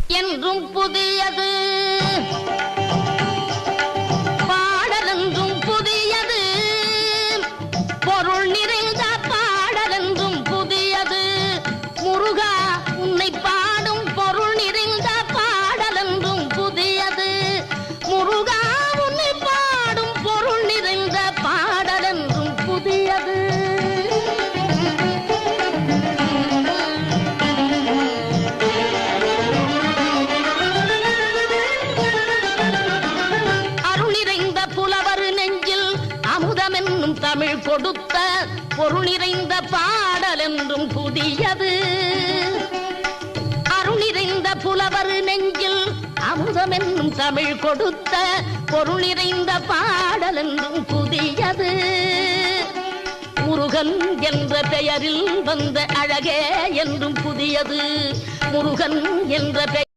என்றும் புதியது, பாடலென்றும் புதியது, பொருள் நிறைந்த பாடலென்றும் புதியது. முருகா உன்னை பாடும் பொருள் நிறைந்த பாடலென்றும் புதியது. முருகா உன்னை பாடும் பொருள் நிறைந்த பாடலென்றும் புதியது. தமிழ் கொடுத்த பொருள் நிறைந்த பாடல் என்றும் புதியது. அருள் நிறைந்த புலவர் நெஞ்சில் அமுதம் என்னும் தமிழ் கொடுத்த பொருள் நிறைந்த பாடல் என்றும் புதியது. முருகன் என்ற பெயரில் வந்த அழகே என்றும் புதியது. முருகன் என்ற பெயர்